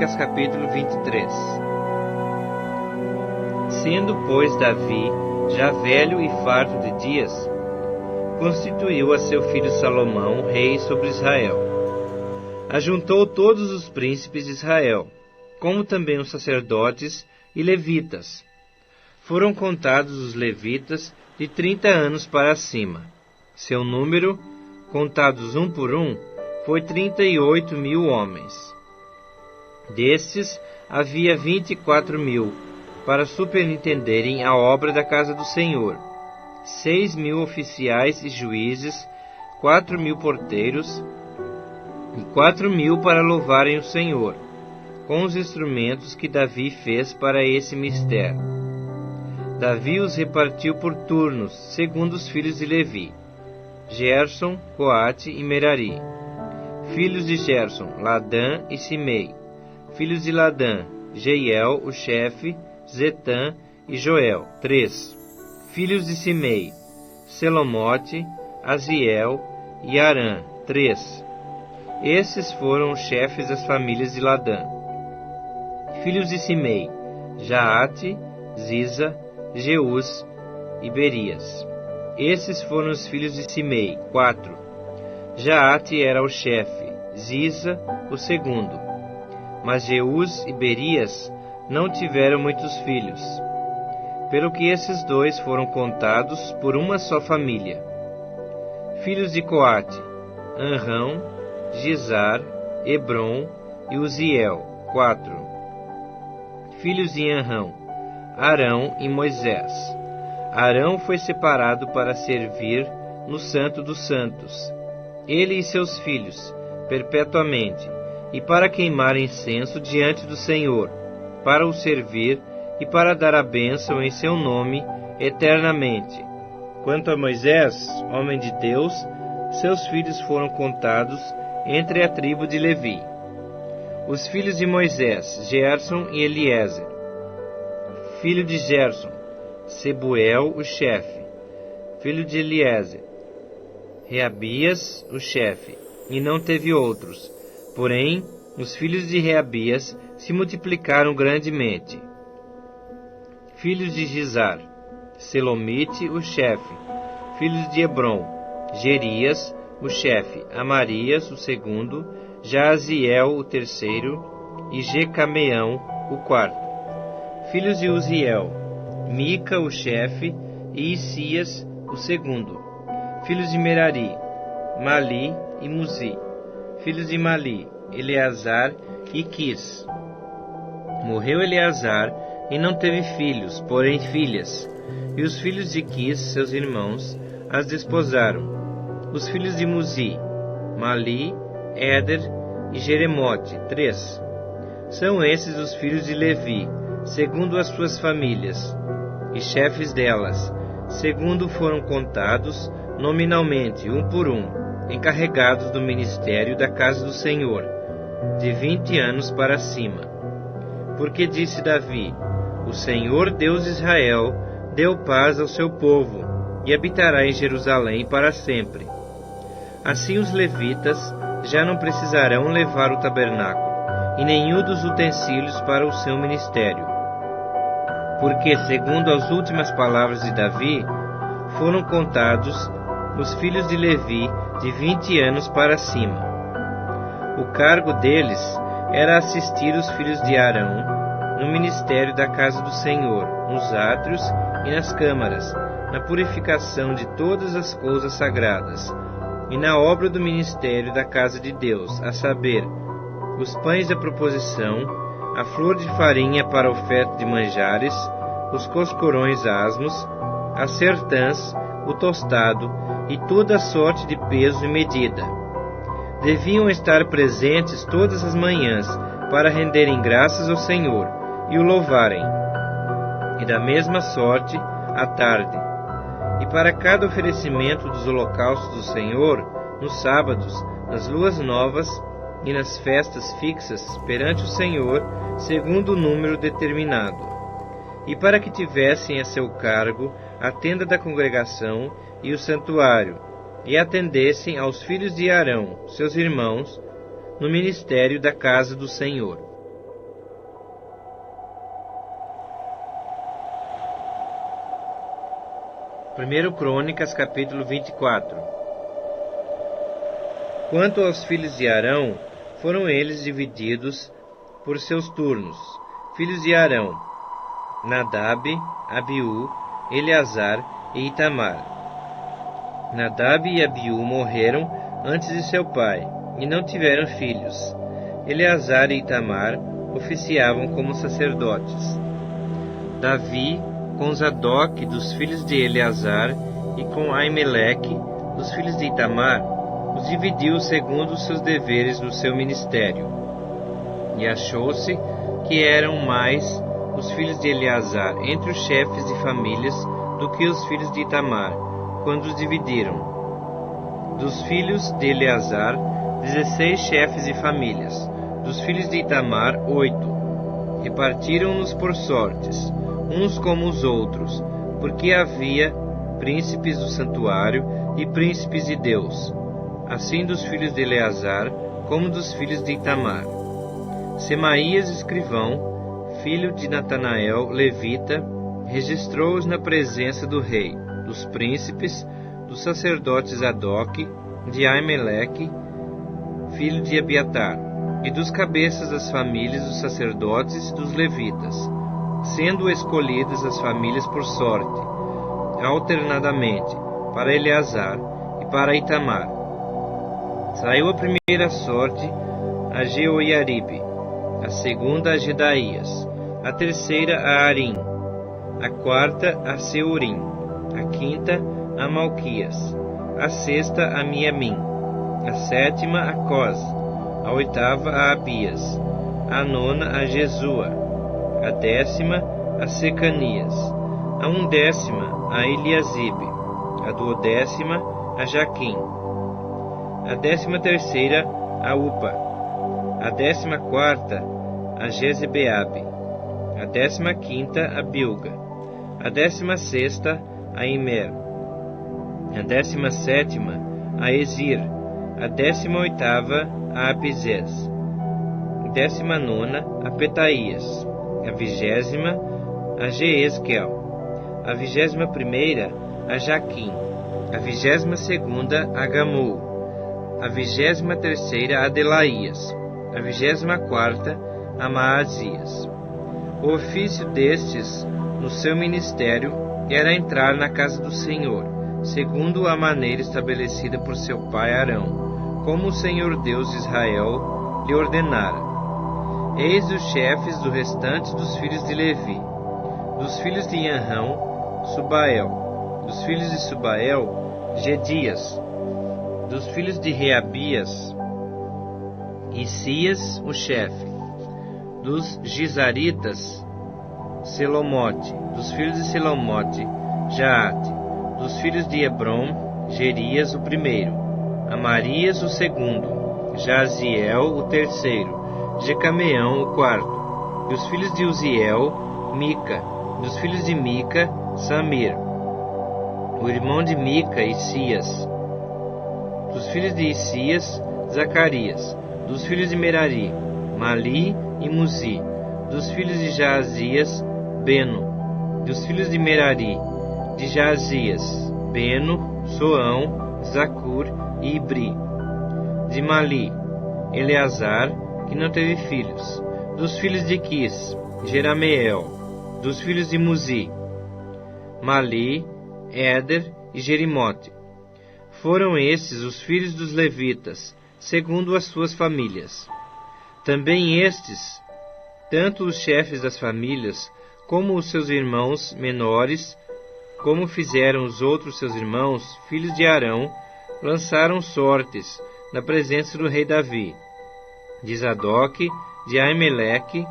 Crônicas, capítulo 23. Sendo, pois, Davi já velho e farto de dias, constituiu a seu filho Salomão rei sobre Israel. Ajuntou todos os príncipes de Israel, como também os sacerdotes e levitas. Foram contados os levitas de 30 anos para cima. Seu número, contados um por um, foi 38.000 homens. Destes, havia 24.000 para superintenderem a obra da casa do Senhor, 6.000 oficiais e juízes, 4.000 porteiros e 4.000 para louvarem o Senhor, com os instrumentos que Davi fez para esse mistério. Davi os repartiu por turnos, segundo os filhos de Levi: Gerson, Coate e Merari. Filhos de Gerson, Ladã e Simei. Filhos de Ladã, Jeiel, o chefe, Zetã e Joel, 3. Filhos de Simei, Selomote, Aziel e Arã, 3. Esses foram os chefes das famílias de Ladã. Filhos de Simei, Jaate, Ziza, Jeus e Berias. Esses foram os filhos de Simei, 4. Jaate era o chefe, Ziza o segundo. Mas Jeus e Berias não tiveram muitos filhos, pelo que esses dois foram contados por uma só família. Filhos de Coate, Anrão, Gizar, Hebron e Uziel, 4. Filhos de Anrão, Arão e Moisés. Arão foi separado para servir no Santo dos Santos, ele e seus filhos, perpetuamente, e para queimar incenso diante do Senhor, para o servir e para dar a bênção em seu nome eternamente. Quanto a Moisés, homem de Deus, seus filhos foram contados entre a tribo de Levi. Os filhos de Moisés, Gerson e Eliezer. Filho de Gerson, Sebuel, o chefe. Filho de Eliezer, Reabias, o chefe, e não teve outros. Porém, os filhos de Reabias se multiplicaram grandemente. Filhos de Gizar, Selomite, o chefe. Filhos de Hebron, Gerias, o chefe, Amarias, o segundo, Jaziel, o terceiro, e Jecameão, o quarto. Filhos de Uziel, Mica, o chefe, e Isias, o segundo. Filhos de Merari, Mali e Muzi. Filhos de Mali, Eleazar e Quis. Morreu Eleazar e não teve filhos, porém filhas. E os filhos de Quis, seus irmãos, as desposaram. Os filhos de Muzi, Mali, Éder e Jeremote, 3. São esses os filhos de Levi, segundo as suas famílias, e chefes delas, segundo foram contados nominalmente, um por um, encarregados do ministério da casa do Senhor, de 20 anos para cima. Porque disse Davi: o Senhor Deus de Israel deu paz ao seu povo, e habitará em Jerusalém para sempre. Assim os levitas já não precisarão levar o tabernáculo, e nenhum dos utensílios para o seu ministério. Porque, segundo as últimas palavras de Davi, foram contados os filhos de Levi de 20 anos para cima. O cargo deles era assistir os filhos de Arão no ministério da casa do Senhor, nos átrios e nas câmaras, na purificação de todas as coisas sagradas, e na obra do ministério da casa de Deus, a saber, os pães da proposição, a flor de farinha para a oferta de manjares, os coscorões asmos, as sertãs, o tostado e toda sorte de peso e medida. Deviam estar presentes todas as manhãs para renderem graças ao Senhor e o louvarem, e da mesma sorte à tarde. E para cada oferecimento dos holocaustos do Senhor, nos sábados, nas luas novas e nas festas fixas perante o Senhor, segundo o número determinado. E para que tivessem a seu cargo a tenda da congregação e o santuário, e atendessem aos filhos de Arão, seus irmãos, no ministério da casa do Senhor. 1 Crônicas, capítulo 24. Quanto aos filhos de Arão, foram eles divididos por seus turnos. Filhos de Arão: Nadab, Abiú, Eleazar e Itamar. Nadab e Abiú morreram antes de seu pai, e não tiveram filhos. Eleazar e Itamar oficiavam como sacerdotes. Davi, com Zadok dos filhos de Eleazar e com Aimeleque dos filhos de Itamar, os dividiu segundo os seus deveres no seu ministério. E achou-se que eram mais os filhos de Eleazar entre os chefes de famílias do que os filhos de Itamar, quando os dividiram. Dos filhos de Eleazar, 16 chefes de famílias. Dos filhos de Itamar, 8. Repartiram-nos por sortes, uns como os outros, porque havia príncipes do santuário e príncipes de Deus, assim dos filhos de Eleazar como dos filhos de Itamar. Semaías, escrivão, filho de Natanael, levita, registrou-os na presença do rei, dos príncipes, dos sacerdotes Zadok, de Aimeleque, filho de Abiatar, e dos cabeças das famílias dos sacerdotes e dos levitas, sendo escolhidas as famílias por sorte, alternadamente, para Eleazar e para Itamar. Saiu a primeira sorte a Jeoiaribe, a segunda a Jedaías, a terceira a Arim, a quarta a Seurim, a quinta a Malquias, a sexta a Miamim, a sétima a Cos, a oitava a Abias, a nona a Jesua, a 10ª a Secanias, a 11ª a Eliasibe, a 12ª a Jaquim, a 13ª a Upa, a 14ª a Jezebeabe, a 15ª a Bilga, a 16ª a Imer, a 17ª a Ezir, a 18ª a Abizés, a 19ª a Petaías, a 20ª a Jeesquel, a 21ª a Jaquim, a 22ª a Gamul, a 23ª a Delaías, a 24ª a Maazias. O ofício destes no seu ministério era entrar na casa do Senhor, segundo a maneira estabelecida por seu pai Arão, como o Senhor Deus de Israel lhe ordenara. Eis os chefes do restante dos filhos de Levi: dos filhos de Anrão, Subael; dos filhos de Subael, Gedias; dos filhos de Reabias, Isias, o chefe; dos Gizaritas, Selomote; dos filhos de Selomote, Jaate; dos filhos de Hebron, Gerias, o primeiro; Amarias, o segundo; Jaziel, o terceiro; Jecameão, o quarto; dos filhos de Uziel, Mica; dos filhos de Mica, Samir; o irmão de Mica, Isias; dos filhos de Isias, Zacarias; dos filhos de Merari, Mali e Muzi; dos filhos de Jaazias, Beno; dos filhos de Merari, de Jaazias, Beno, Soão, Zacur e Ibri; de Mali, Eleazar, que não teve filhos; dos filhos de Quis, Jerameel; dos filhos de Muzi, Mali, Éder e Jerimote. Foram esses os filhos dos levitas, segundo as suas famílias. Também estes, tanto os chefes das famílias, como os seus irmãos menores, como fizeram os outros seus irmãos, filhos de Arão, lançaram sortes na presença do rei Davi, de Zadok, de Aimeleque,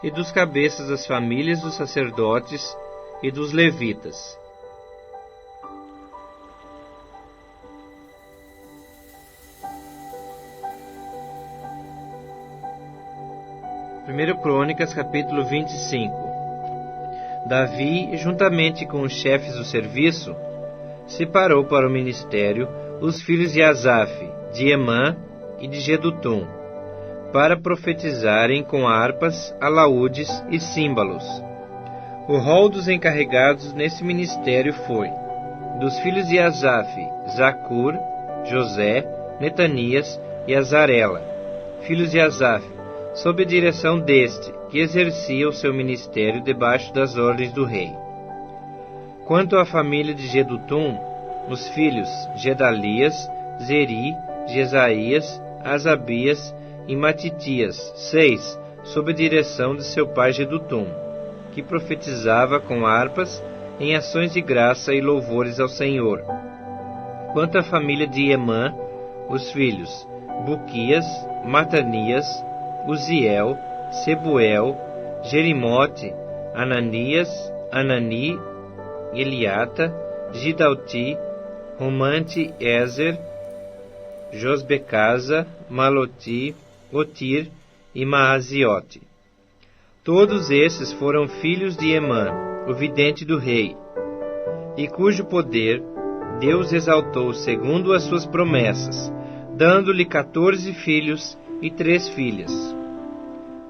e dos cabeças das famílias dos sacerdotes e dos levitas. Primeiro Crônicas, capítulo 25. Davi, juntamente com os chefes do serviço, separou para o ministério os filhos de Asaf, de Emã e de Jedutum, para profetizarem com harpas, alaúdes e símbolos. O rol dos encarregados nesse ministério foi: Dos filhos de Asaf, Zacur, José, Netanias e Azarela, filhos de Asaf, sob a direção deste, que exercia o seu ministério debaixo das ordens do rei. Quanto à família de Jedutum, os filhos Gedalias, Zeri, Jesaías, Asabias e Matitias, 6, sob a direção de seu pai Jedutum, que profetizava com harpas em ações de graça e louvores ao Senhor. Quanto à família de Emã, os filhos Buquias, Matanias, Uziel, Sebuel, Jerimote, Ananias, Anani, Eliata, Gidalti, Romante Ezer, Josbecasa, Maloti, Otir e Maaziote. Todos esses foram filhos de Emã, o vidente do rei, e cujo poder Deus exaltou segundo as suas promessas, dando-lhe 14 filhos e 3 filhas.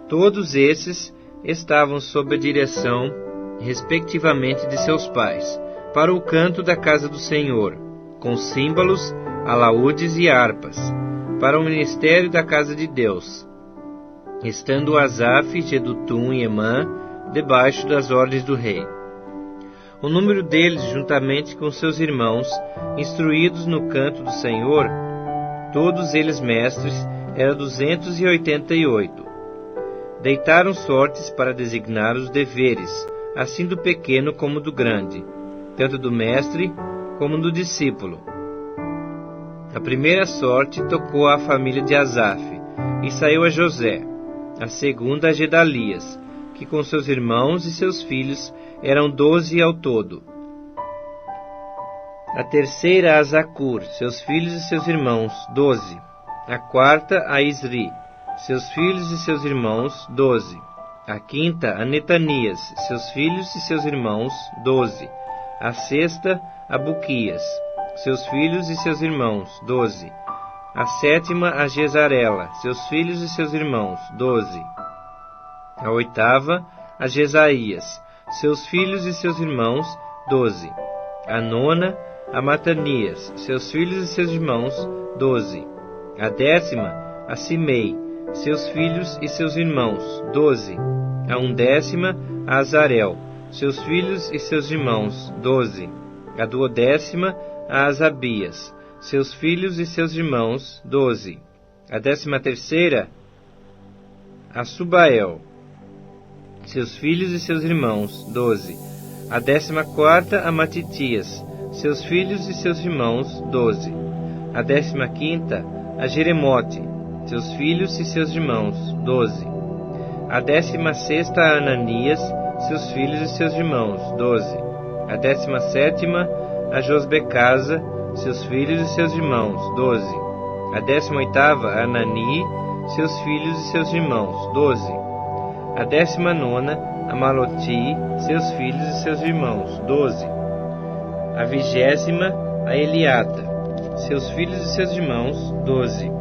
Todos esses estavam sob a direção, respectivamente, de seus pais, para o canto da casa do Senhor, com símbolos, alaúdes e harpas, para o ministério da casa de Deus, estando Asaf, Jedutum e Emã debaixo das ordens do rei. O número deles, juntamente com seus irmãos, instruídos no canto do Senhor, todos eles mestres, era 288. Deitaram sortes para designar os deveres, assim do pequeno como do grande, tanto do mestre como do discípulo. A primeira sorte tocou à família de Asaf, e saiu a José. A segunda a Gedalias, que com seus irmãos e seus filhos eram 12 ao todo. A terceira a Zacur, seus filhos e seus irmãos, 12. A quarta a Isri, seus filhos e seus irmãos, 12. A quinta a Netanias, seus filhos e seus irmãos, 12. A sexta a Buquias, seus filhos e seus irmãos, 12. A sétima a Jezarela, seus filhos e seus irmãos, 12. A oitava a Jesaías, seus filhos e seus irmãos, 12. A nona a Matanias, seus filhos e seus irmãos, 12. A décima a Simei, seus filhos e seus irmãos, 12. A undécima a Azarel, seus filhos e seus irmãos, 12. A duodécima a Asabias, seus filhos e seus irmãos, 12. A 13ª a Subael, seus filhos e seus irmãos, 12. A 14ª a Matitias, seus filhos e seus irmãos, 12. A 15ª a Jeremote, seus filhos e seus irmãos, 12. A 16ª a Ananias, seus filhos e seus irmãos, 12. A 17ª a Josbecasa, seus filhos e seus irmãos, 12. A 18ª a Anani, seus filhos e seus irmãos, 12. A 19ª a Maloti, seus filhos e seus irmãos, 12. A 20ª a Eliata, seus filhos e seus irmãos, 12.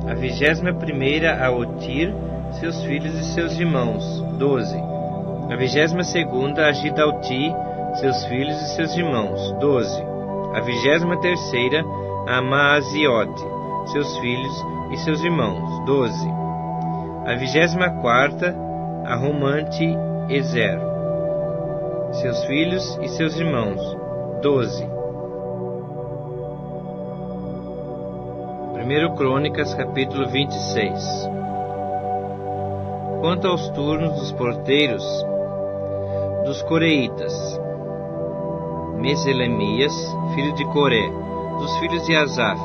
A 21ª a Otir, seus filhos e seus irmãos, 12. A 22ª a Gidalti, seus filhos e seus irmãos, 12. A 23ª a Maaziote, seus filhos e seus irmãos, 12. A 24ª a Romante Ezer, seus filhos e seus irmãos, 12. 1 Crônicas, capítulo 26. Quanto aos turnos dos porteiros, dos coreitas, Meselemias, filho de Coré, dos filhos de Asaf,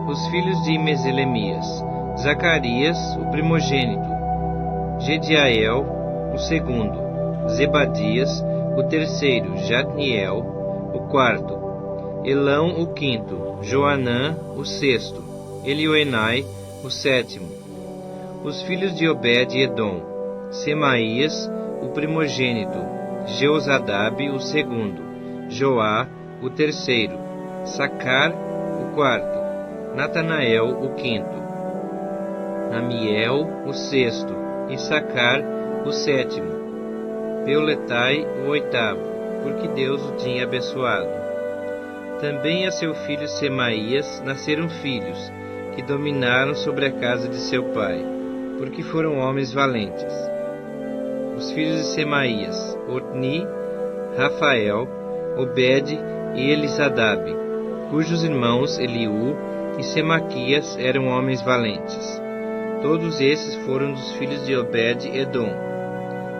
os filhos de Meselemias, Zacarias, o primogênito, Gediael, o segundo, Zebadias, o terceiro, Jadniel, o quarto, Elão, o quinto, Joanã, o sexto, Elioenai, o sétimo. Os filhos de Obed-edom, Semaías, o primogênito, Jeozadab, o segundo, Joá, o terceiro, Sacar, o quarto, Natanael, o quinto, Amiel, o sexto, e Sacar, o sétimo, Peuletai, o oitavo, porque Deus o tinha abençoado. Também a seu filho Semaías nasceram filhos, que dominaram sobre a casa de seu pai, porque foram homens valentes. Os filhos de Semaías: Otni, Rafael, Obed e Elisadab, cujos irmãos Eliú e Semaquias eram homens valentes. Todos esses foram dos filhos de Obed-edom.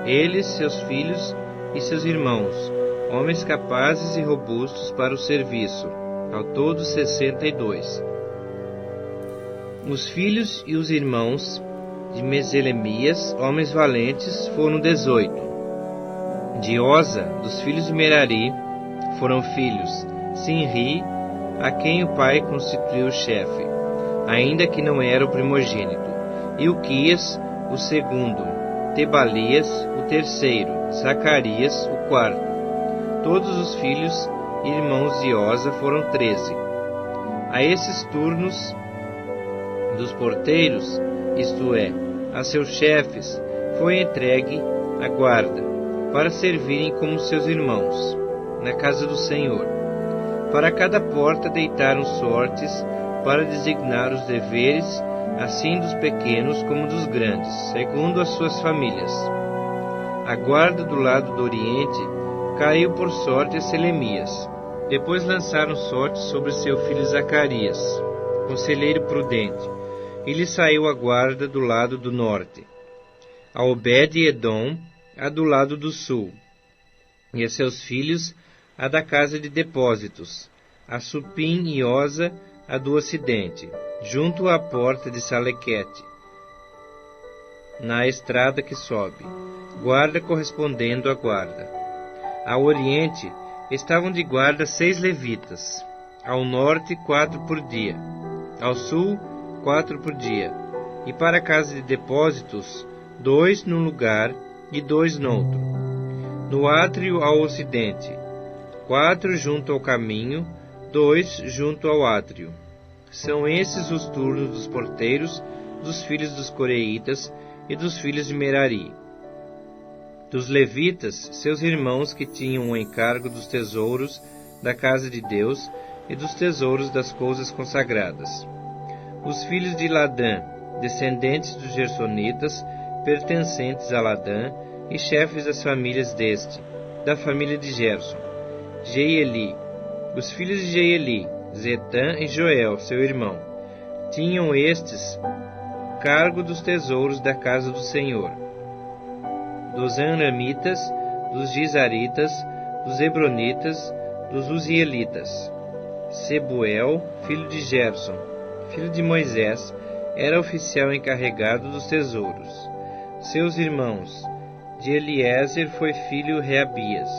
Eles, seus filhos e seus irmãos, homens capazes e robustos para o serviço, ao todo 62. Os filhos e os irmãos de Meselemias, homens valentes, foram 18. De Oza, dos filhos de Merari, foram filhos Sinri, a quem o pai constituiu chefe, ainda que não era o primogênito, Ilquias, o segundo, Tebalias, o terceiro, Zacarias, o quarto. Todos os filhos e irmãos de Oza foram 13. A esses turnos dos porteiros, isto é, a seus chefes, foi entregue a guarda, para servirem como seus irmãos, na casa do Senhor. Para cada porta deitaram sortes, para designar os deveres, assim dos pequenos como dos grandes, segundo as suas famílias. A guarda do lado do oriente caiu por sorte a Selemias. Depois lançaram sorte sobre seu filho Zacarias, conselheiro prudente, e lhe saiu a guarda do lado do norte. A Obed-edom, a do lado do sul, e a seus filhos, a da casa de depósitos, a Supim e Oza, a do ocidente, junto à porta de Salequete, na estrada que sobe, guarda correspondendo à guarda. Ao oriente estavam de guarda 6 levitas, ao norte 4 por dia, ao sul 4 por dia, e para a casa de depósitos 2 num lugar e 2 noutro. No átrio ao ocidente, 4 junto ao caminho, 2 junto ao átrio. São esses os turnos dos porteiros, dos filhos dos coreitas e dos filhos de Merari. Dos levitas, seus irmãos que tinham o encargo dos tesouros da casa de Deus e dos tesouros das coisas consagradas. Os filhos de Ladã, descendentes dos gersonitas, pertencentes a Ladã, e chefes das famílias deste, da família de Gerson. Jeieli. Os filhos de Jeieli, Zetã e Joel, seu irmão, tinham estes cargo dos tesouros da casa do Senhor. Dos Anramitas, dos Gizaritas, dos Hebronitas, dos Uzielitas. Sebuel, filho de Gerson, filho de Moisés, era oficial encarregado dos tesouros. Seus irmãos: de Eliezer foi filho Reabias,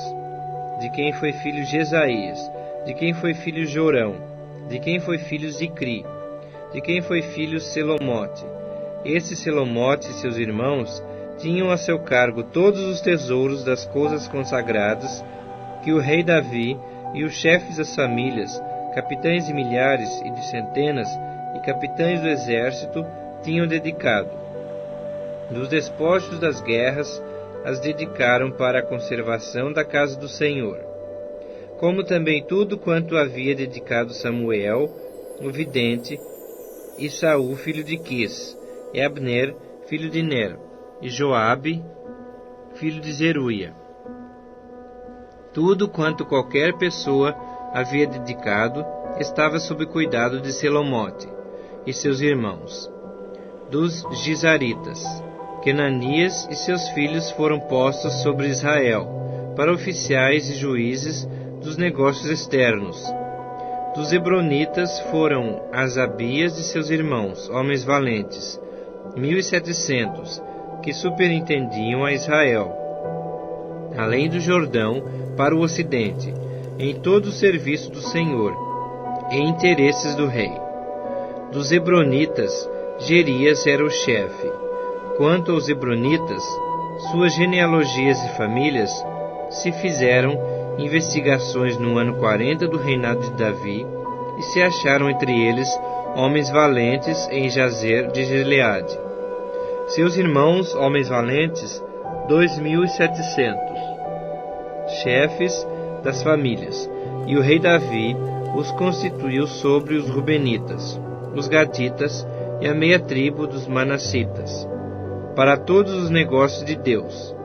de quem foi filho Jesaías, de quem foi filho Jorão, de quem foi filho Zicri, de quem foi filho Selomote. Esse Selomote e seus irmãos tinham a seu cargo todos os tesouros das coisas consagradas que o rei Davi e os chefes das famílias, capitães de milhares e de centenas e capitães do exército, tinham dedicado. Dos despojos das guerras, as dedicaram para a conservação da casa do Senhor, como também tudo quanto havia dedicado Samuel, o vidente, e Saul, filho de Quis, e Abner, filho de Ner, e Joabe, filho de Zeruia. Tudo quanto qualquer pessoa havia dedicado estava sob cuidado de Selomote e seus irmãos. Dos Gizaritas, Kenanias e seus filhos foram postos sobre Israel, para oficiais e juízes dos negócios externos. Dos Hebronitas foram Asabias e seus irmãos, homens valentes, 1.700, que superintendiam a Israel, além do Jordão, para o ocidente, em todo o serviço do Senhor, e interesses do rei. Dos Hebronitas, Gerias era o chefe. Quanto aos Hebronitas, suas genealogias e famílias, se fizeram investigações no ano 40 do reinado de Davi, e se acharam entre eles homens valentes em Jazer de Gileade. Seus irmãos, homens valentes, 2.700, chefes das famílias. E o rei Davi os constituiu sobre os Rubenitas, os Gaditas e a meia tribo dos Manassitas, para todos os negócios de Deus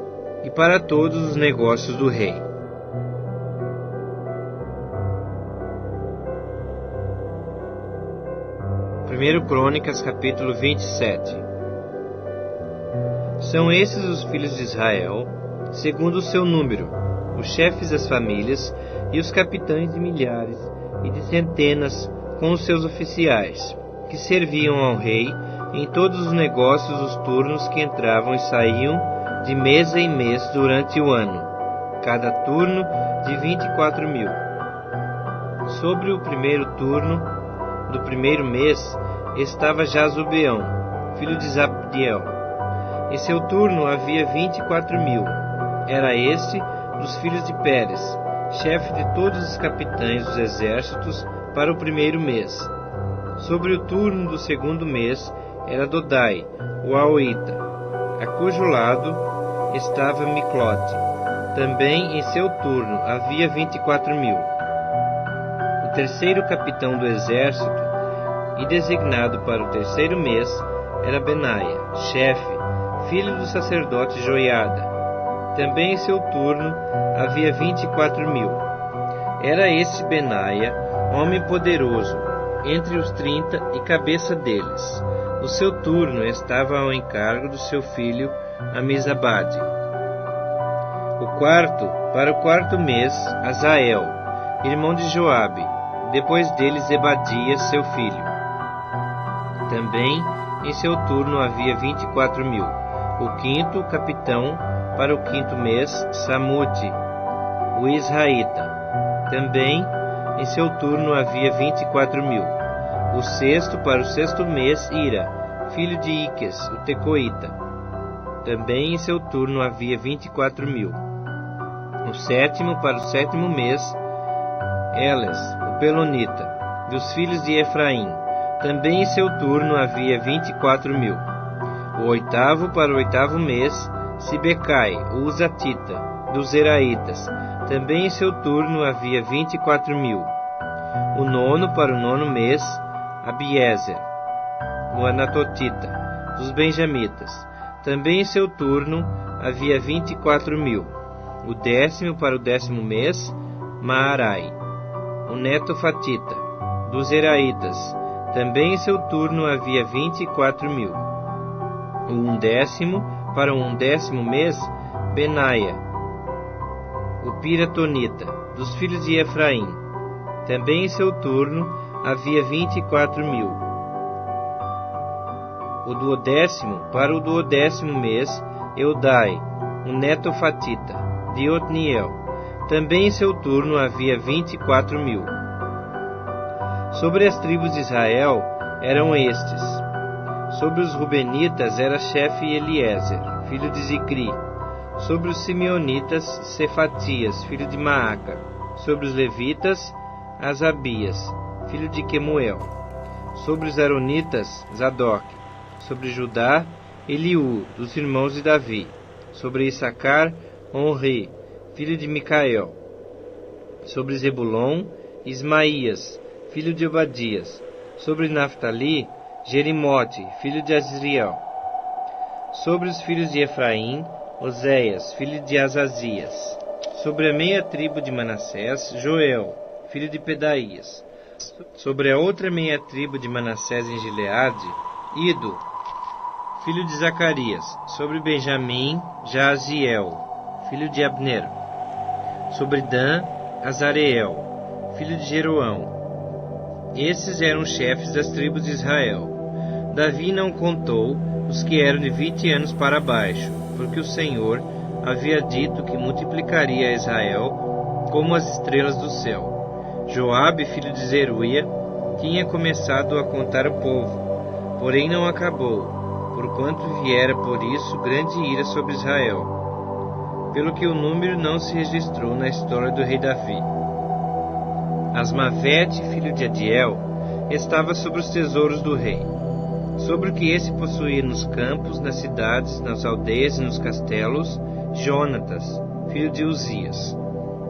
e para todos os negócios do rei. Primeiro Crônicas, capítulo 27. São esses os filhos de Israel, segundo o seu número, os chefes das famílias e os capitães de milhares e de centenas com os seus oficiais, que serviam ao rei em todos os negócios dos turnos que entravam e saíam de mês em mês durante o ano, cada turno de 24.000. Sobre o primeiro turno do primeiro mês estava Jazobeão, filho de Zabdiel. Em seu turno havia 24.000. Era este dos filhos de Pérez, chefe de todos os capitães dos exércitos para o primeiro mês. Sobre o turno do segundo mês era Dodai, o Aoita, a cujo lado estava Miclote. Também em seu turno havia 24.000. O terceiro capitão do exército, e designado para o terceiro mês, era Benaia, chefe, filho do sacerdote Joiada. Também em seu turno havia 24.000. Era esse Benaia, homem poderoso, entre os 30 e cabeça deles. O seu turno estava ao encargo do seu filho Amizabade. Para o quarto mês, Azael, irmão de Joabe, depois dele Zebadias, seu filho. Também em seu turno havia 24.000. O quinto capitão, para o quinto mês, Samute, o Israelita. Também em seu turno havia 24.000. O sexto, para o sexto mês, Ira, filho de Iques, o Tecoíta. Também em seu turno havia 24.000. O sétimo, para o sétimo mês, Eles, o Pelonita, dos filhos de Efraim. Também em seu turno havia 24.000. O oitavo, para o oitavo mês, Sibecai, o Uzatita, dos Zeraitas. Também em seu turno havia 24.000. O nono, para o nono mês, Abiezer, o Anatotita, dos Benjamitas. Também em seu turno havia 24.000. O décimo, para o décimo mês, Maarai, o Netofatita, dos Zeraitas. Também em seu turno havia 24.000. O undécimo, para o undécimo mês, Benaia, o Piratonita, dos filhos de Efraim. Também em seu turno havia 24.000. O duodécimo, para o duodécimo mês, Eudai, o Netofatita, de Otniel. Também em seu turno havia 24.000. Sobre as tribos de Israel eram estes. Sobre os Rubenitas era chefe Eliezer, filho de Zicri. Sobre os Simeonitas, Cefatias, filho de Maaca. Sobre os Levitas, Asabias, filho de Quemuel. Sobre os Aronitas, Zadok. Sobre Judá, Eliú, dos irmãos de Davi. Sobre Issacar, Onri, filho de Micael. Sobre Zebulon, Ismaías, filho de Obadias. Sobre Naftali, Jerimote, filho de Azriel. Sobre os filhos de Efraim, Oséias, filho de Azazias. Sobre a meia tribo de Manassés, Joel, filho de Pedaías. Sobre a outra meia tribo de Manassés em Gileade, Ido, filho de Zacarias. Sobre Benjamim, Jaaziel, filho de Abner. Sobre Dan, Azareel, filho de Jeroão. Esses eram os chefes das tribos de Israel. Davi não contou os que eram de 20 anos para baixo, porque o Senhor havia dito que multiplicaria a Israel como as estrelas do céu. Joabe, filho de Zeruia, tinha começado a contar o povo, porém não acabou, porquanto viera por isso grande ira sobre Israel, pelo que o número não se registrou na história do rei Davi. Asmavete, filho de Adiel, estava sobre os tesouros do rei, sobre o que esse possuía nos campos, nas cidades, nas aldeias e nos castelos, Jonatas, filho de Uzias.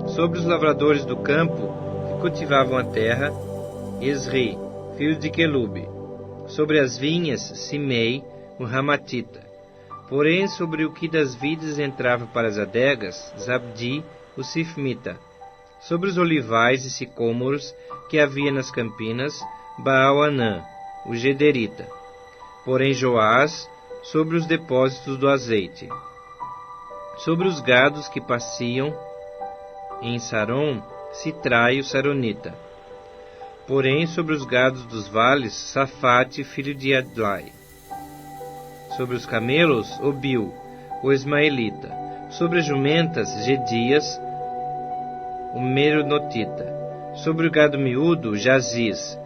Sobre os lavradores do campo, que cultivavam a terra, Esri, filho de Quelube. Sobre as vinhas, Simei, o Ramatita. Porém, sobre o que das vides entrava para as adegas, Zabdi, o Sifmita. Sobre os olivais e sicômoros que havia nas campinas, Baal-Anã, o Gederita. Porém, Joás, sobre os depósitos do azeite. Sobre os gados que pasciam em Saron, Sitrai, o Saronita. Porém, sobre os gados dos vales, Safate, filho de Adlai. Sobre os camelos, Obil, o Ismaelita. Sobre as jumentas, Gedias, o Meronotita. Sobre o gado miúdo, Jaziz,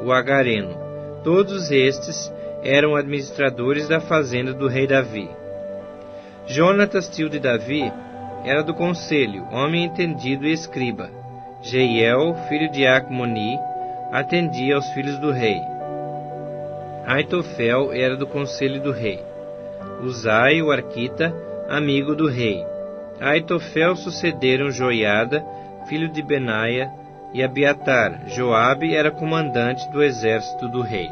o Agareno. Todos estes eram administradores da fazenda do rei Davi. Jonatas, tio de Davi, era do conselho, homem entendido e escriba. Jeiel, filho de Acmoni, atendia aos filhos do rei. Aitofel era do conselho do rei. Uzai, o arquita, amigo do rei. A Aitofel sucederam Joiada, filho de Benaia, e Abiatar. Joabe era comandante do exército do rei.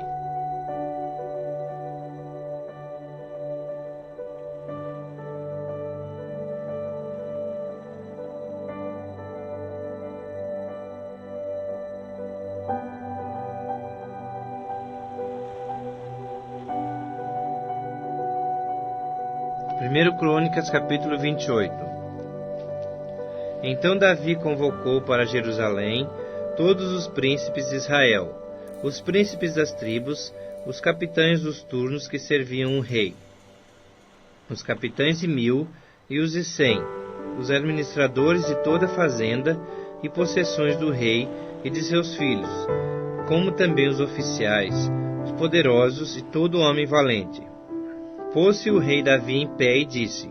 Primeiro Crônicas, capítulo 28. Então Davi convocou para Jerusalém todos os príncipes de Israel, os príncipes das tribos, os capitães dos turnos que serviam o rei, os capitães de 1000 e os de 100, os administradores de toda a fazenda e possessões do rei e de seus filhos, como também os oficiais, os poderosos e todo homem valente. Pôs-se o rei Davi em pé e disse: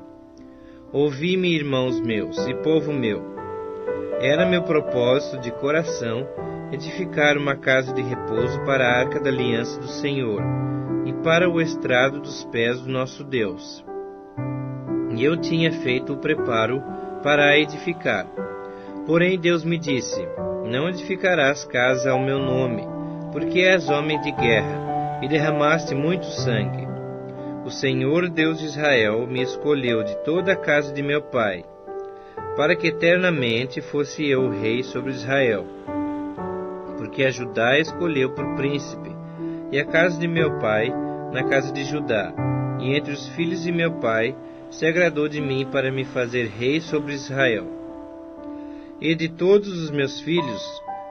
Ouvi-me, irmãos meus e povo meu. Era meu propósito de coração edificar uma casa de repouso para a arca da aliança do Senhor e para o estrado dos pés do nosso Deus. E eu tinha feito o preparo para a edificar. Porém Deus me disse: Não edificarás casa ao meu nome, porque és homem de guerra e derramaste muito sangue. O Senhor Deus de Israel me escolheu de toda a casa de meu pai, para que eternamente fosse eu o rei sobre Israel. Porque a Judá escolheu por príncipe, e a casa de meu pai na casa de Judá, e entre os filhos de meu pai se agradou de mim para me fazer rei sobre Israel. E de todos os meus filhos,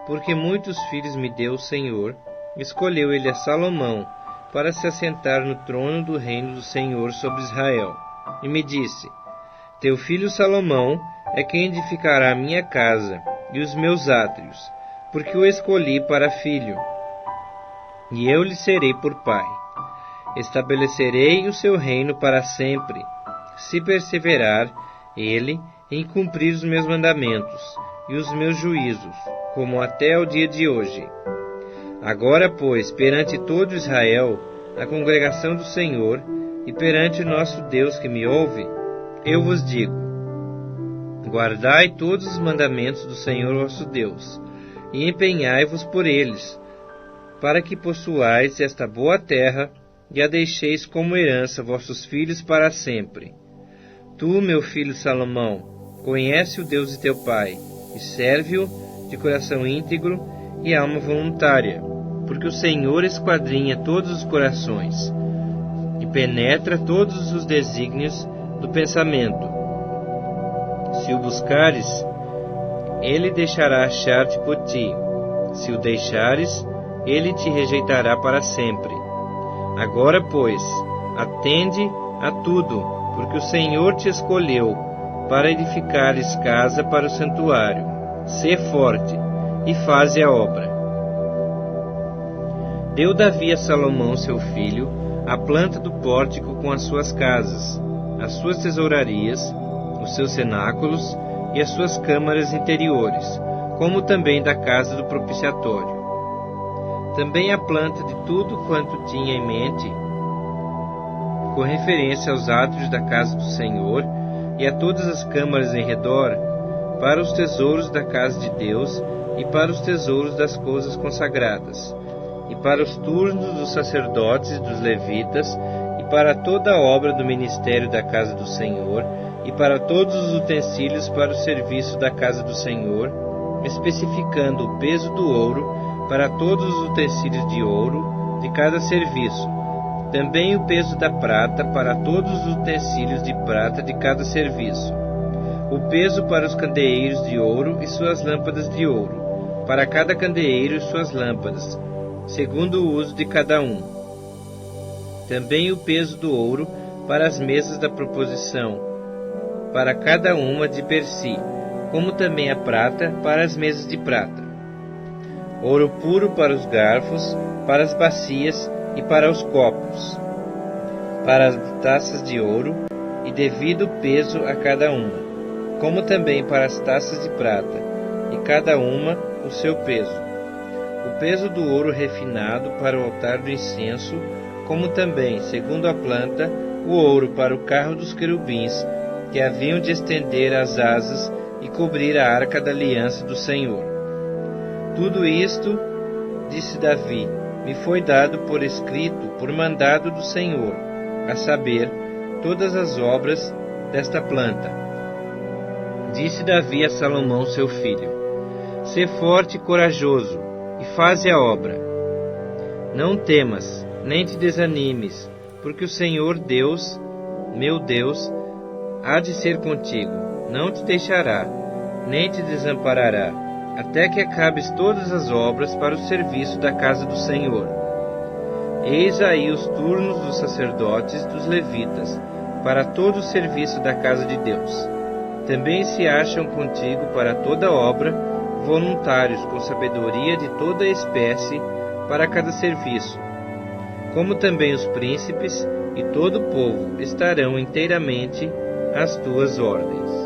porque muitos filhos me deu o Senhor, escolheu ele a Salomão, para se assentar no trono do reino do Senhor sobre Israel. E me disse: Teu filho Salomão é quem edificará a minha casa e os meus átrios, porque o escolhi para filho, e eu lhe serei por pai. Estabelecerei o seu reino para sempre, se perseverar ele em cumprir os meus mandamentos e os meus juízos, como até o dia de hoje. Agora, pois, perante todo Israel, a congregação do Senhor, e perante o nosso Deus que me ouve, eu vos digo: guardai todos os mandamentos do Senhor vosso Deus, e empenhai-vos por eles, para que possuais esta boa terra, e a deixeis como herança vossos filhos para sempre. Tu, meu filho Salomão, conhece o Deus de teu pai, e serve-o de coração íntegro e alma voluntária, porque o Senhor esquadrinha todos os corações e penetra todos os desígnios do pensamento. Se o buscares, ele deixará achar-te por ti. Se o deixares, ele te rejeitará para sempre. Agora, pois, atende a tudo, porque o Senhor te escolheu para edificares casa para o santuário. Sê forte e faze a obra. Deu Davi a Salomão, seu filho, a planta do pórtico com as suas casas, as suas tesourarias, os seus cenáculos e as suas câmaras interiores, como também da casa do propiciatório. Também a planta de tudo quanto tinha em mente, com referência aos átrios da casa do Senhor e a todas as câmaras em redor, para os tesouros da casa de Deus e para os tesouros das coisas consagradas, e para os turnos dos sacerdotes e dos levitas, e para toda a obra do ministério da casa do Senhor, e para todos os utensílios para o serviço da casa do Senhor, especificando o peso do ouro para todos os utensílios de ouro de cada serviço, também o peso da prata para todos os utensílios de prata de cada serviço, o peso para os candeeiros de ouro e suas lâmpadas de ouro, para cada candeeiro e suas lâmpadas, segundo o uso de cada um. Também o peso do ouro para as mesas da proposição, para cada uma de per si, como também a prata para as mesas de prata. Ouro puro para os garfos, para as bacias e para os copos, para as taças de ouro, e devido peso a cada uma, como também para as taças de prata, e cada uma o seu peso. O peso do ouro refinado para o altar do incenso, como também, segundo a planta, o ouro para o carro dos querubins, que haviam de estender as asas e cobrir a arca da aliança do Senhor. Tudo isto, disse Davi, me foi dado por escrito, por mandado do Senhor, a saber, todas as obras desta planta. Disse Davi a Salomão seu filho: Sê forte e corajoso, e faze a obra. Não temas, nem te desanimes, porque o Senhor Deus, meu Deus, há de ser contigo, não te deixará, nem te desamparará, até que acabes todas as obras para o serviço da casa do Senhor. Eis aí os turnos dos sacerdotes e dos levitas, para todo o serviço da casa de Deus. Também se acham contigo para toda obra voluntários com sabedoria de toda espécie para cada serviço, como também os príncipes e todo o povo estarão inteiramente às tuas ordens.